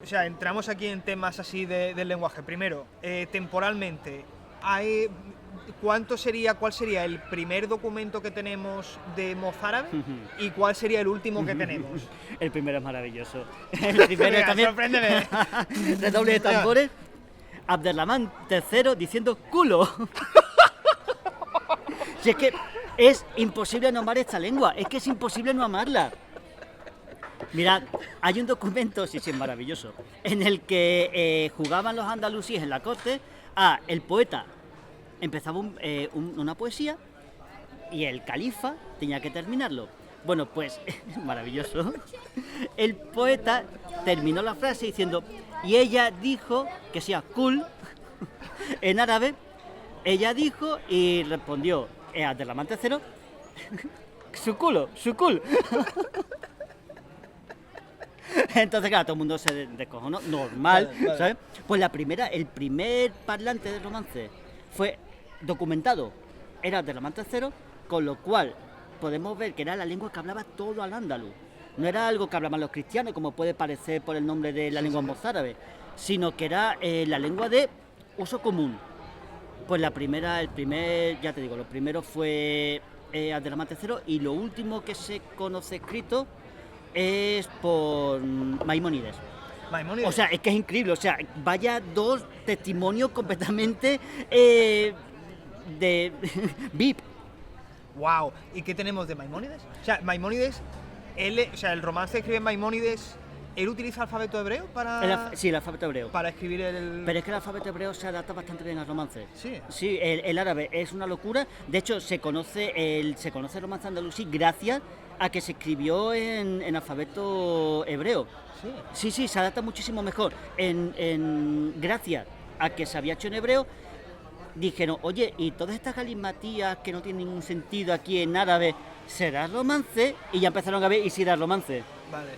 O sea, entramos aquí en temas así del lenguaje. Primero, temporalmente, ¿cuál sería el primer documento que tenemos de mozárabe y cuál sería el último que tenemos? El primero es maravilloso. El primero Mira, también. sorpréndeme. Redoble de tambores. Abderramán III diciendo culo. Si es que es imposible no amar esta lengua, es que es imposible no amarla. Mirad, hay un documento, sí, es maravilloso, en el que jugaban los andalusíes en la corte. El poeta empezaba una poesía y el califa tenía que terminarlo. Bueno, pues, maravilloso. El poeta terminó la frase diciendo, y ella dijo, que sea cool, en árabe, ella dijo y respondió, Abderramán III, su culo, su cool. Entonces, claro, todo el mundo se descojonó, normal, vale. ¿Sabes? Pues el primer parlante del romance fue documentado, era Abderramán III, con lo cual podemos ver que era la lengua que hablaba todo al andaluz. No era algo que hablaban los cristianos, como puede parecer por el nombre de la lengua mozárabe, sino que era la lengua de uso común. Pues lo primero fue Abderramán III y lo último que se conoce escrito es por Maimónides. O sea, es que es increíble, o sea, vaya dos testimonios completamente de VIP. Wow, ¿y qué tenemos de Maimónides? O sea, Maimónides, el romance que escribe Maimónides, ¿él utiliza alfabeto hebreo para...? Sí, el alfabeto hebreo. Para escribir el... Pero es que el alfabeto hebreo se adapta bastante bien al romance. Sí. Sí, el árabe es una locura. De hecho, se conoce el romance andalusí gracias a que se escribió en alfabeto hebreo. Sí. Sí, se adapta muchísimo mejor. Gracias a que se había hecho en hebreo, dijeron, oye, y todas estas galimatías que no tienen ningún sentido aquí en árabe, ¿será romance? Y ya empezaron a ver, y si era romance. Vale.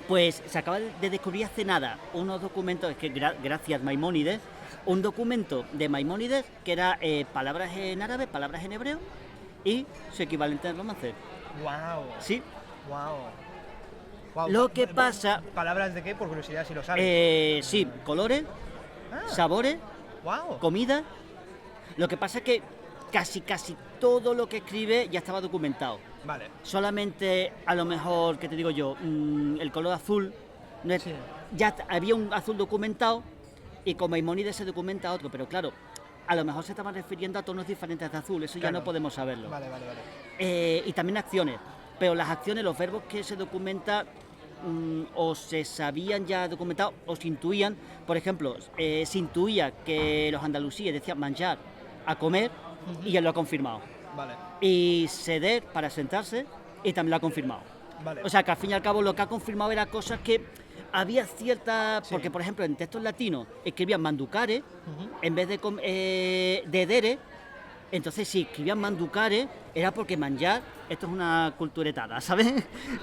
Pues se acaba de descubrir hace nada unos documentos, que gracias Maimónides, un documento de Maimónides que era palabras en árabe, palabras en hebreo y su equivalente en romance. Wow. Sí. Wow. Lo que pasa... ¿Palabras de qué? Por curiosidad, si lo sabes. Sí, colores, sabores, comida. Lo que pasa es que casi todo lo que escribe ya estaba documentado. Vale. Solamente, a lo mejor, ¿qué te digo yo? El color azul, no es, sí. Ya había un azul documentado y con Maimónides se documenta otro, pero claro, a lo mejor se estaban refiriendo a tonos diferentes de azul, eso claro. Ya no podemos saberlo. Vale. Y también acciones, pero las acciones, los verbos que se documentan o se sabían ya documentados o se intuían. Por ejemplo, se intuía que los andalusíes decían manjar, a comer, y él lo ha confirmado. Vale. Y ceder, para sentarse, y también lo ha confirmado. Vale. O sea, que al fin y al cabo lo que ha confirmado era cosas que había cierta... Sí. Porque, por ejemplo, en textos latinos escribían manducare en vez de dere. Entonces, si escribían manducare, era porque manjar, esto es una culturetada, ¿sabes?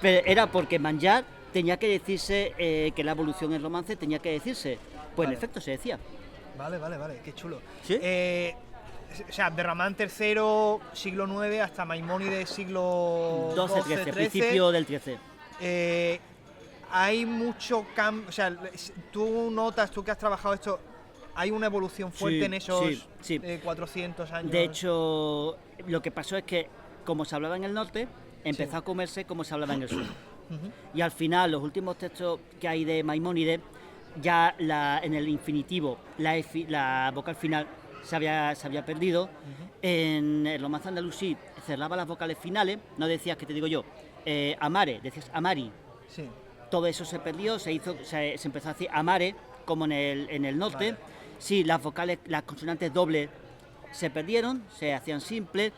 Pero era porque manjar tenía que decirse, que la evolución en romance tenía que decirse. Pues vale. En efecto se decía. Vale, qué chulo. ¿Sí? O sea, Abderramán III, siglo IX, hasta Maimónides, siglo XII, principio del XIII. Hay mucho cambio, o sea, tú notas, tú que has trabajado esto, ¿hay una evolución fuerte en esos 400 años? De hecho, lo que pasó es que, como se hablaba en el norte, empezó a comerse como se hablaba en el sur. Y al final, los últimos textos que hay de Maimónides, ya en el infinitivo, la vocal final se había perdido. En el romance andalusí cerraba las vocales finales, no decías, que te digo yo, amare, decías amari. Sí. Todo eso se perdió, se empezó a decir amare, como en el norte. Vale. Sí, las vocales, las consonantes dobles se perdieron, se hacían simples.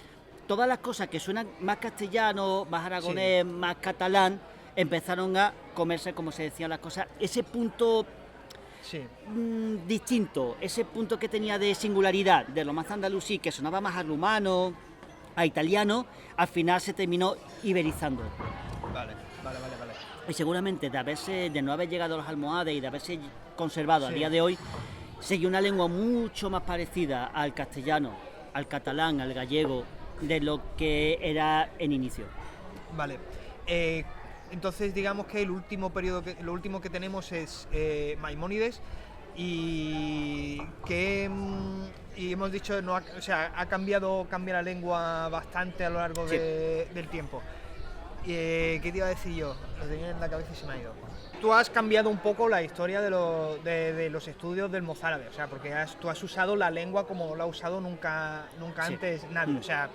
Todas las cosas que suenan más castellano, más aragonés, más catalán, empezaron a comerse como se decían las cosas. Ese punto distinto, ese punto que tenía de singularidad del romance andalusí, que sonaba más a rumano, a italiano, al final se terminó iberizando. Vale. Y seguramente de no haber llegado a los almohades y de haberse conservado a día de hoy, seguía una lengua mucho más parecida al castellano, al catalán, al gallego, de lo que era en inicio. Vale. entonces digamos que el último periodo, lo último que tenemos es Maimónides, y que y hemos dicho, no, o sea, cambia la lengua bastante a lo largo Sí. del tiempo. ¿Qué te iba a decir yo? Lo tenía en la cabeza y se me ha ido. Tú has cambiado un poco la historia de los estudios del mozárabe, o sea, porque tú has usado la lengua como no la ha usado nunca Sí. antes nadie, o sea,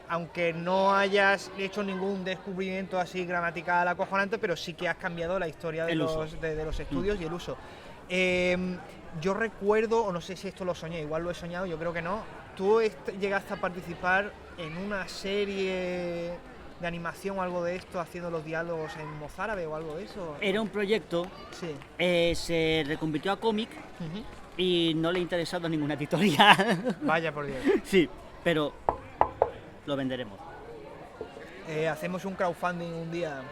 aunque no hayas hecho ningún descubrimiento así gramatical acojonante, pero sí que has cambiado la historia de El uso. de los estudios y el uso. Yo recuerdo, o no sé si esto lo soñé, igual lo he soñado, yo creo que no, tú llegaste a participar en una serie de animación o algo de esto, haciendo los diálogos en mozárabe o algo de eso. Era un proyecto, Sí. se reconvirtió a cómic Ujú. y no le ha interesado a ninguna editorial. Vaya por Dios. Sí, pero lo venderemos. Hacemos un crowdfunding un día.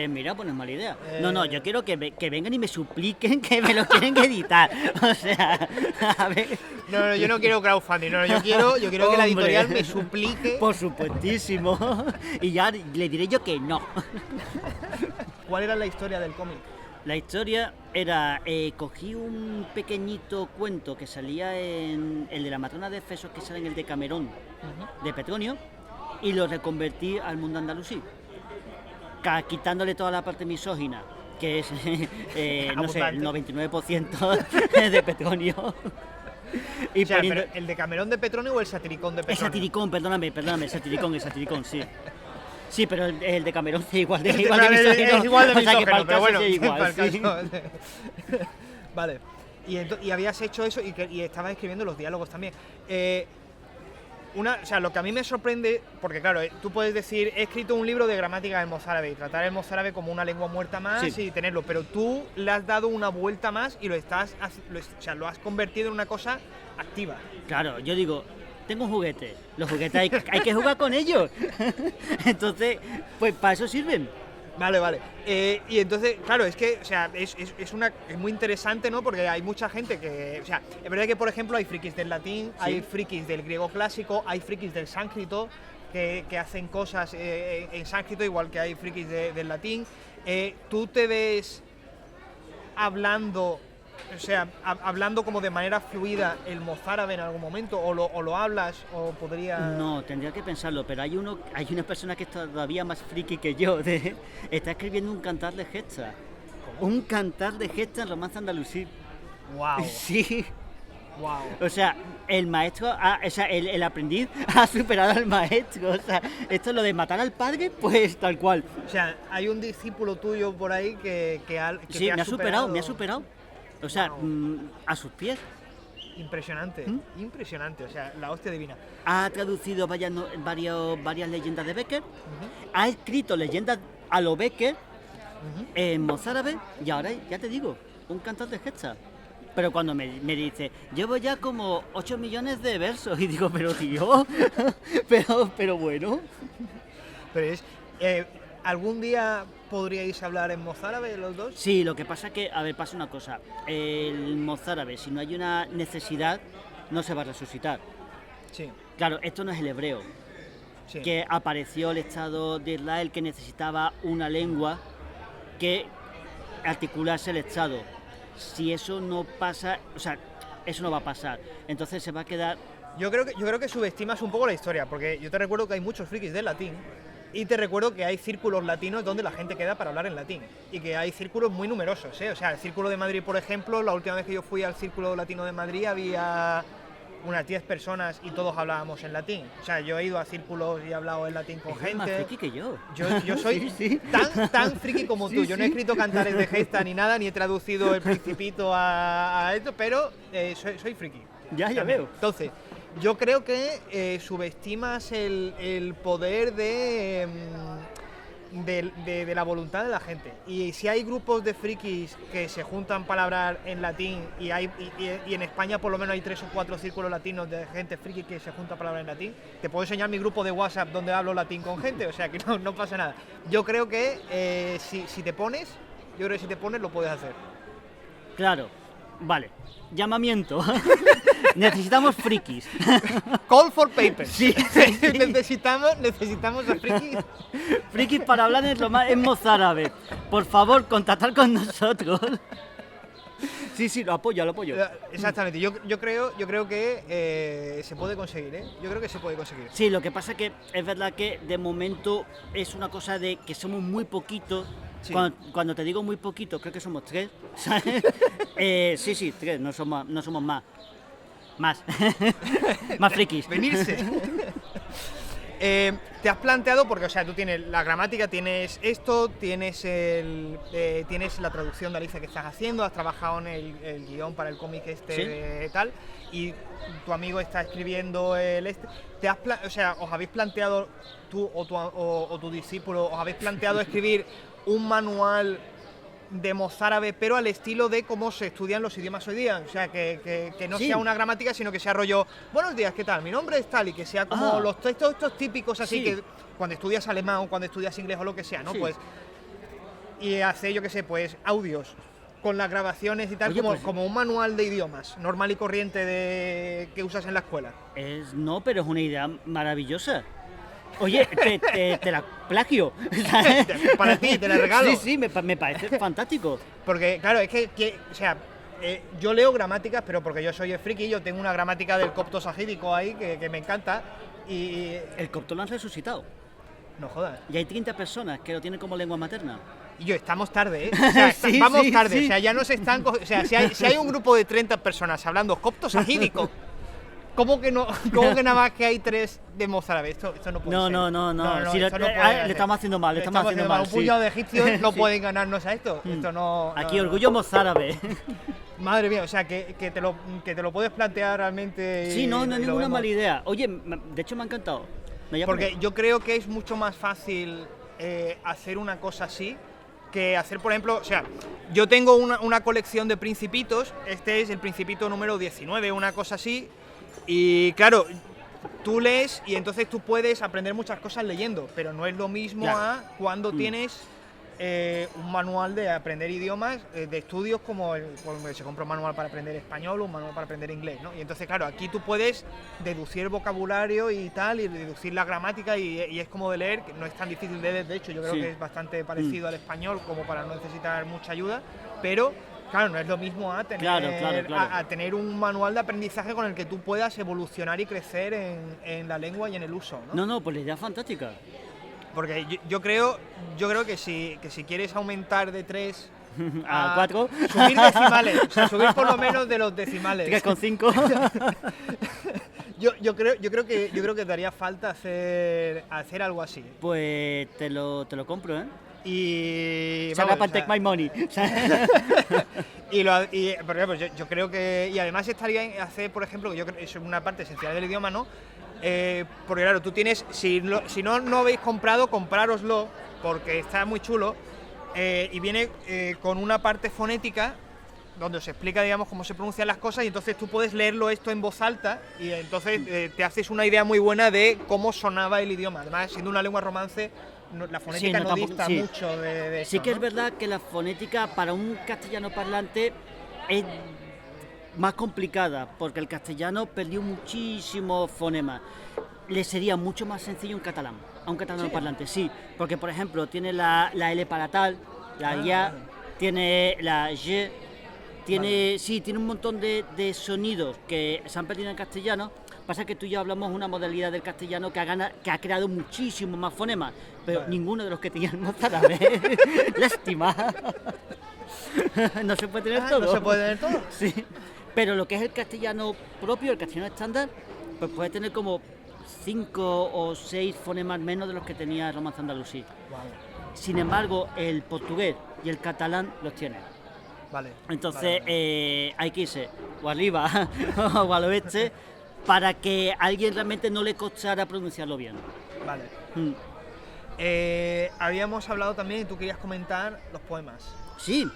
Mira, pues no es mala idea. Eh, No, yo quiero que vengan y me supliquen que me lo quieren editar. O sea, a ver. No, yo no quiero crowdfunding, no, yo quiero que la Hombre. editorial me suplique. Por supuestísimo. Y ya le diré yo que no. ¿Cuál era la historia del cómic? La historia era, cogí un pequeñito cuento que salía en el de la matrona de Efesos, que sale en el de Camerón, Ujú. de Petronio, y lo reconvertí al mundo andalusí, quitándole toda la parte misógina, que es, no sé, el 99% de Petronio. Y O sea, poniendo- pero ¿el de Camerón de Petronio o el satiricón de el Petronio? satiricón, perdóname, el satiricón, sí. Sí, pero el de Camerón sí, igual de Es misógino. igual de O sea, que misógino, para el pero caso bueno, sí es igual, para el sí. caso. Vale. Y habías hecho eso y estabas escribiendo los diálogos también. O sea, lo que a mí me sorprende, porque claro, tú puedes decir, he escrito un libro de gramática del mozárabe y tratar el mozárabe como una lengua muerta más Sí. y tenerlo, pero tú le has dado una vuelta más y lo has convertido en una cosa activa. Claro, yo digo, tengo un juguete, los juguetes hay que jugar con ellos. Entonces, pues para eso sirven. Vale. Y entonces, claro, es que, o sea, es muy interesante, ¿no? Porque hay mucha gente que, o sea, es verdad que, por ejemplo, hay frikis del latín, hay frikis del griego clásico, hay frikis del sánscrito que hacen cosas en sánscrito, igual que hay frikis del latín. ¿Tú te ves hablando, o sea, hablando como de manera fluida el mozárabe en algún momento? ¿O lo hablas? ¿O podría...? No, tendría que pensarlo, pero hay una persona que es todavía más friki que yo, está escribiendo un cantar de gesta. Un cantar de gesta en romance andalusí. ¡Wow! Sí. ¡Wow! O sea, el maestro, o sea, el aprendiz ha superado al maestro. O sea, esto es lo de matar al padre, pues tal cual. O sea, hay un discípulo tuyo por ahí que Sí, te me ha superado. O sea, Wow. a sus pies. Impresionante, impresionante, o sea, la hostia divina. Ha traducido varias leyendas de Becker, ha escrito leyendas a lo Becker en mozárabe y ahora, ya te digo, un cantar de gesta. Pero cuando me dice, llevo ya como 8 millones de versos, y digo, pero tío, pero bueno. Pero ¿algún día podríais hablar en mozárabe los dos? Sí, lo que pasa es que, a ver, pasa una cosa, el mozárabe, si no hay una necesidad, no se va a resucitar. Sí, Claro, esto no es el hebreo, sí. que apareció el Estado de Israel que necesitaba una lengua que articulase el Estado. Si eso no pasa, o sea, eso no va a pasar. Entonces se va a quedar... Yo creo que subestimas un poco la historia, porque yo te recuerdo que hay muchos frikis del latín, y te recuerdo que hay círculos latinos donde la gente queda para hablar en latín, y que hay círculos muy numerosos, ¿eh? O sea, el Círculo de Madrid, por ejemplo, la última vez que yo fui al Círculo Latino de Madrid había unas 10 personas y todos hablábamos en latín. O sea, yo he ido a círculos y he hablado en latín con Es más gente. friki que yo. Yo soy Sí. tan friki como Sí, tú. Yo no he sí. escrito cantares de gesta ni nada, ni he traducido el Principito a esto, pero soy friki. Ya También. veo. Entonces, yo creo que subestimas el poder de la voluntad de la gente. Y si hay grupos de frikis que se juntan para hablar en latín, y en España por lo menos hay 3 o 4 círculos latinos de gente friki que se junta para hablar en latín, te puedo enseñar mi grupo de WhatsApp donde hablo latín con gente, o sea que no pasa nada. Yo creo que si te pones lo puedes hacer. Claro, vale. Llamamiento. Necesitamos frikis. Call for papers. Sí. necesitamos a frikis. Frikis para hablar en mozárabe. Por favor, contactar con nosotros. Sí, lo apoyo. Exactamente, yo creo que se puede conseguir, ¿eh? Yo creo que se puede conseguir. Sí, lo que pasa que es verdad que de momento es una cosa de que somos muy poquitos. Sí. Cuando te digo muy poquito, creo que somos 3, ¿sabes? Sí, 3, no somos más. Más frikis. Venirse. Te has planteado, porque o sea, tú tienes la gramática, tienes esto, tienes la traducción de Alicia que estás haciendo, has trabajado en el guión para el cómic tal, y tu amigo está escribiendo ¿os habéis planteado tú o tu discípulo, os habéis planteado escribir un manual de mozárabe, pero al estilo de cómo se estudian los idiomas hoy día? O sea, que no sea una gramática, sino que sea rollo, buenos días, ¿qué tal? Mi nombre es tal, y que sea como los textos estos típicos así, que cuando estudias alemán o cuando estudias inglés o lo que sea, ¿no? Sí. Pues, y hace, yo qué sé, pues audios con las grabaciones y tal. Oye, como un manual de idiomas normal y corriente que usas en la escuela. Pero es una idea maravillosa. Oye, te la plagio. Para ti, te la regalo. Sí, me parece fantástico. Porque, claro, es que o sea, yo leo gramáticas, pero porque yo soy el friki, yo tengo una gramática del copto sagídico ahí que me encanta. Y el copto lo han resucitado. No jodas. Y hay 30 personas que lo tienen como lengua materna. Y estamos tarde, ¿eh? O sea, vamos tarde. Sí. O sea, ya nos están... O sea, si hay un grupo de 30 personas hablando copto sagídico, ¿cómo que nada más que hay 3 de mozárabe? Esto no puede ser. No. Si le estamos haciendo mal, le estamos haciendo mal. Un puñado de egipcios no pueden ganarnos a esto. Esto no... Aquí orgullo mozárabe. Madre mía, o sea, que te lo puedes plantear realmente. Sí, no es ninguna mala idea. Oye, de hecho me ha encantado. Porque yo creo que es mucho más fácil hacer una cosa así que hacer, por ejemplo, o sea, yo tengo una colección de principitos, este es el principito número 19, una cosa así, y claro, tú lees y entonces tú puedes aprender muchas cosas leyendo, pero no es lo mismo a cuando tienes un manual de aprender idiomas, de estudios como se compra un manual para aprender español o un manual para aprender inglés, ¿no? Y entonces, claro, aquí tú puedes deducir vocabulario y tal, y deducir la gramática, y es como de leer, que no es tan difícil de leer, de hecho, yo creo que es bastante parecido al español, como para no necesitar mucha ayuda, pero claro, no es lo mismo a tener, a tener un manual de aprendizaje con el que tú puedas evolucionar y crecer en la lengua y en el uso, ¿no? No, pues la idea es fantástica. Porque yo creo que si quieres aumentar de 3 a 4, subir decimales, o sea, subir por lo menos de los decimales. 3,5. yo creo que te haría falta hacer algo así. Pues te lo compro, ¿eh? Y Saca para Take My Money. y por ejemplo, yo creo que, y además estaría bien hacer, por ejemplo, que yo creo que es una parte esencial del idioma, ¿no? Porque claro, tú tienes, si no habéis comprado, comprároslo, porque está muy chulo, y viene con una parte fonética donde os explica, digamos, cómo se pronuncian las cosas, y entonces tú puedes leerlo esto en voz alta, y entonces te haces una idea muy buena de cómo sonaba el idioma. Además, siendo una lengua romance, la fonética no dista mucho de eso, sí que es verdad que la fonética para un castellano parlante es más complicada, porque el castellano perdió muchísimos fonemas. Le sería mucho más sencillo a un catalán parlante, sí, porque por ejemplo tiene la L para tal, la ya, tiene la y, tiene un montón de sonidos que se han perdido en castellano. Pasa que tú y yo hablamos una modalidad del castellano que ha creado muchísimo más fonemas, pero ninguno de los que tenían mozárabe. Lástima. No se puede tener todo. No se puede tener todo. Sí. Pero lo que es el castellano propio, el castellano estándar, pues puede tener como 5 o 6 fonemas menos de los que tenía el romance andalusí. Wow. Sin embargo, el portugués y el catalán los tiene. Vale. Entonces hay que irse o arriba o al oeste para que a alguien realmente no le costara pronunciarlo bien. Vale. Habíamos hablado también y tú querías comentar los poemas. Sí.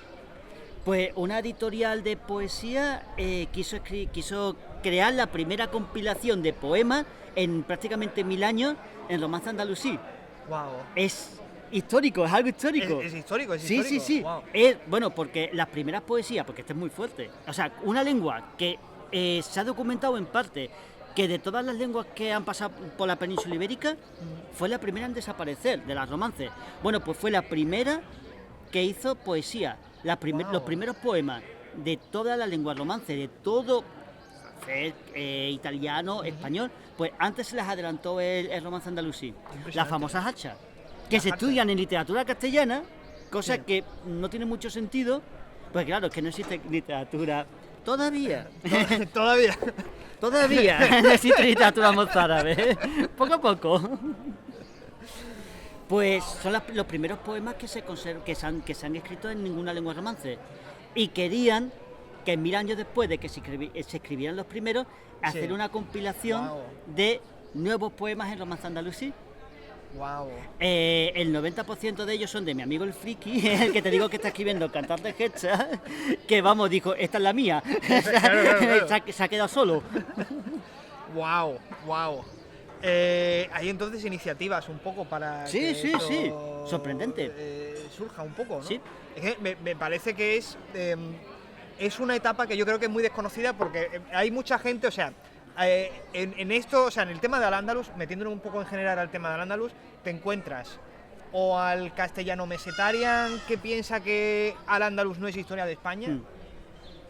Pues una editorial de poesía quiso crear la primera compilación de poemas en prácticamente 1000 años en romance andalusí. Wow. Es histórico, es algo histórico. Es histórico. Sí. Wow. Bueno, porque las primeras poesías, porque este es muy fuerte, o sea, una lengua que se ha documentado en parte que de todas las lenguas que han pasado por la península ibérica, fue la primera en desaparecer, de las romances. Bueno, pues fue la primera que hizo poesía, los primeros poemas de todas las lenguas romances, de todo italiano, español, pues antes se les adelantó el romance andalusí, las famosas hachas, que se estudian en literatura castellana, cosa que no tiene mucho sentido, pues claro, es que no existe literatura todavía. Todavía no existe literatura mozárabe, poco a poco. Pues son los primeros poemas que se han escrito en ninguna lengua romance. Y querían que 1000 años después de que se escribieran los primeros, hacer una compilación de nuevos poemas en romance andalusí. Wow. El 90% de ellos son de mi amigo el friki, el que te digo que está escribiendo Cantar de Hecha, que vamos, dijo, esta es la mía. Claro. Se ha quedado solo. Wow. Hay entonces iniciativas un poco para Sí, que sí, esto, sí. Sorprendente. Surja un poco, ¿no? Sí. Es que me parece que es una etapa que yo creo que es muy desconocida porque hay mucha gente, o sea, en esto, o sea, en el tema de Al-Ándalus, metiéndonos un poco en general al tema de Al-Ándalus, te encuentras o al castellano mesetarian que piensa que Al-Ándalus no es historia de España,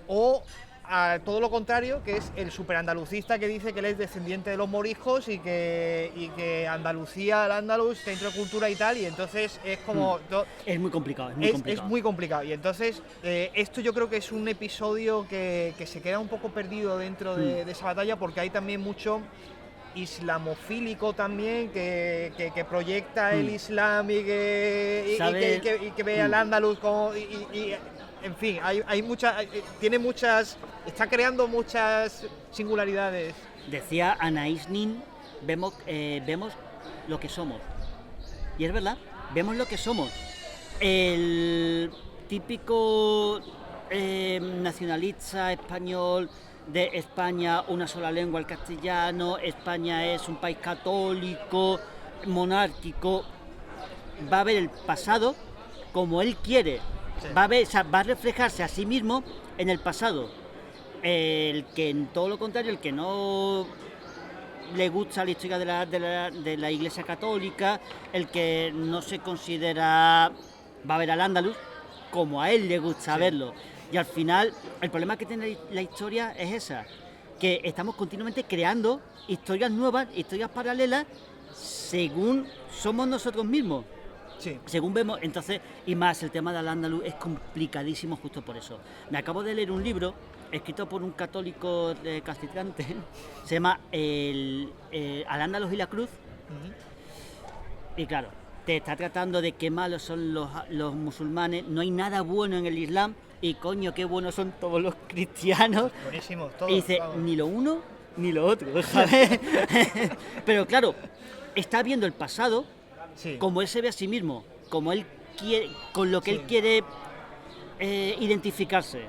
o a todo lo contrario, que es el superandalucista que dice que él es descendiente de los moriscos y que Andalucía, Al-Ándalus, centro de cultura y tal, y entonces es como... Es muy complicado, Es muy complicado, y entonces esto yo creo que es un episodio que se queda un poco perdido dentro de esa batalla, porque hay también mucho islamofílico también que proyecta el islam y que ve al Andaluz como... en fin, hay está creando muchas singularidades. Decía Anaïs Nin, vemos lo que somos. Y es verdad, vemos lo que somos. El típico nacionalista español de España, una sola lengua, el castellano, España es un país católico, monárquico, va a ver el pasado como él quiere. Sí. Va a reflejarse a sí mismo en el pasado. El que, en todo lo contrario, el que no le gusta la historia de la Iglesia Católica, el que no se considera, va a ver al Andaluz como a él le gusta verlo. Y al final, el problema que tiene la historia es esa, que estamos continuamente creando historias nuevas, historias paralelas, según somos nosotros mismos. Sí. Según vemos, entonces, y más, el tema de Al-Ándalus es complicadísimo justo por eso. Me acabo de leer un libro escrito por un católico castricante, se llama Al-Ándalus y la Cruz, y claro, te está tratando de qué malos son los musulmanes, no hay nada bueno en el Islam, y coño, qué buenos son todos los cristianos. Buenísimos todos. Y dice, ni lo uno ni lo otro, ¿sabes? Pero claro, está viendo el pasado, sí, como él se ve a sí mismo, como él quiere, con lo que él quiere identificarse.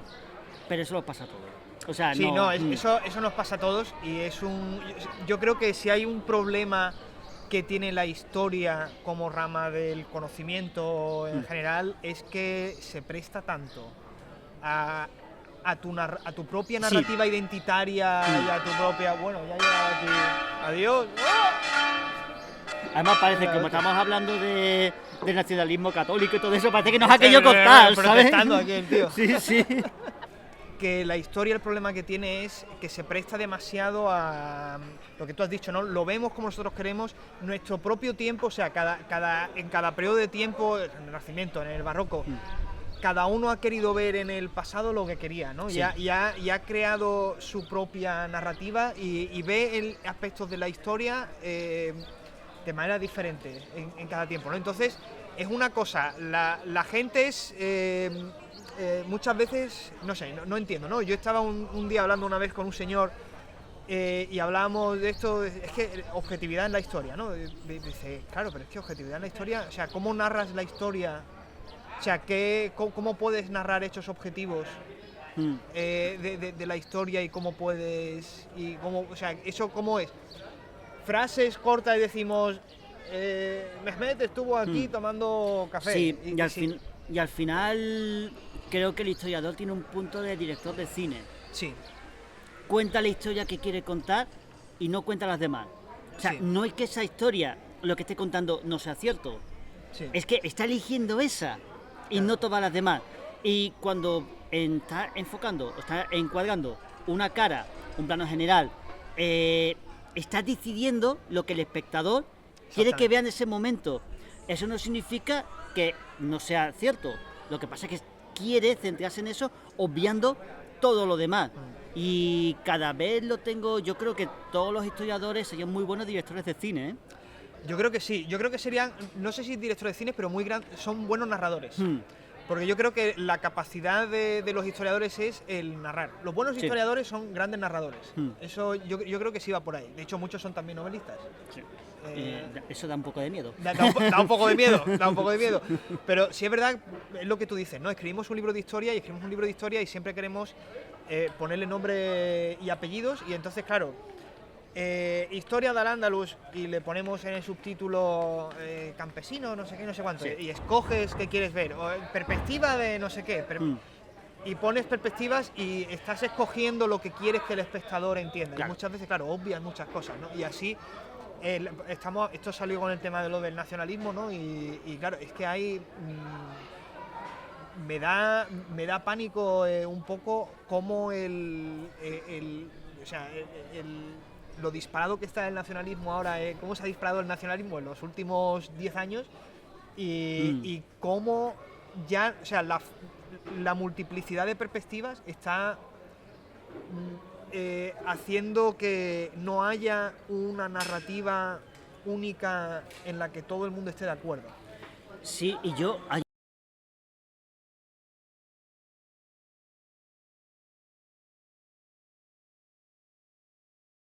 Pero eso lo pasa a todos. O sea, sí, eso nos pasa a todos, y yo creo que si hay un problema que tiene la historia como rama del conocimiento en general, es que se presta tanto a tu propia narrativa identitaria y a tu propia... Bueno, ya he llegado aquí. Adiós. Además parece que como estamos hablando del nacionalismo católico y todo eso, parece que nos ha querido cortar, ¿sabes? Protestando aquí el tío. Sí. Que la historia, el problema que tiene es que se presta demasiado a lo que tú has dicho, ¿no? Lo vemos como nosotros queremos, nuestro propio tiempo, o sea, en cada periodo de tiempo, en el Renacimiento, en el Barroco, cada uno ha querido ver en el pasado lo que quería, ¿no? Sí. Y ha creado su propia narrativa y ve aspectos de la historia de manera diferente en cada tiempo, ¿no? Entonces, es una cosa, la gente es... muchas veces, no sé, no entiendo, ¿no? Yo estaba un día hablando una vez con un señor y hablábamos de esto, es que objetividad en la historia, ¿no? Dice, claro, pero es que objetividad en la historia, o sea, ¿cómo narras la historia? O sea, ¿cómo puedes narrar hechos objetivos de la historia y cómo puedes, o sea, eso cómo es? Frases cortas y decimos, Mehmet estuvo aquí tomando café. Sí, y al final creo que el historiador tiene un punto de director de cine. Sí. cuenta la historia que quiere contar y no cuenta las demás. O sea, Sí. no es que esa historia, lo que esté contando, no sea cierto. Sí. Es que está eligiendo esa y Claro. no todas las demás. Y cuando está enfocando, está encuadrando una cara, un plano general, está decidiendo lo que el espectador quiere que Exactamente. vea en ese momento. Eso no significa que no sea cierto. Lo que pasa es que quiere centrarse en eso, obviando todo lo demás. Y cada vez lo tengo, yo creo que todos los historiadores serían muy buenos directores de cine, ¿eh? Yo creo que sí, yo creo que serían, no sé si directores de cine, pero son buenos narradores. Porque yo creo que la capacidad de los historiadores es el narrar. Los buenos Sí. historiadores son grandes narradores. Hmm. Eso yo creo que sí va por ahí. De hecho, muchos son también novelistas. Eso da un poco de miedo. Da un poco de miedo, da un poco de miedo. Pero sí es verdad, es lo que tú dices, ¿no? Escribimos un libro de historia y siempre queremos ponerle nombre y apellidos. Y entonces, claro, Historia de Al-Ándalus y le ponemos en el subtítulo campesino, no sé qué, no sé cuánto. Sí. Y escoges qué quieres ver. O perspectiva de no sé qué. Y pones perspectivas y estás escogiendo lo que quieres que el espectador entienda. Claro. Y muchas veces, claro, obvias muchas cosas, ¿no? Y así esto salió con el tema de lo del nacionalismo, ¿no? Y claro, es que hay me da pánico un poco cómo o sea, lo disparado que está el nacionalismo ahora, cómo se ha disparado el nacionalismo en los últimos 10 años y cómo ya, o sea, la multiplicidad de perspectivas está haciendo que no haya una narrativa única en la que todo el mundo esté de acuerdo. Sí, y yo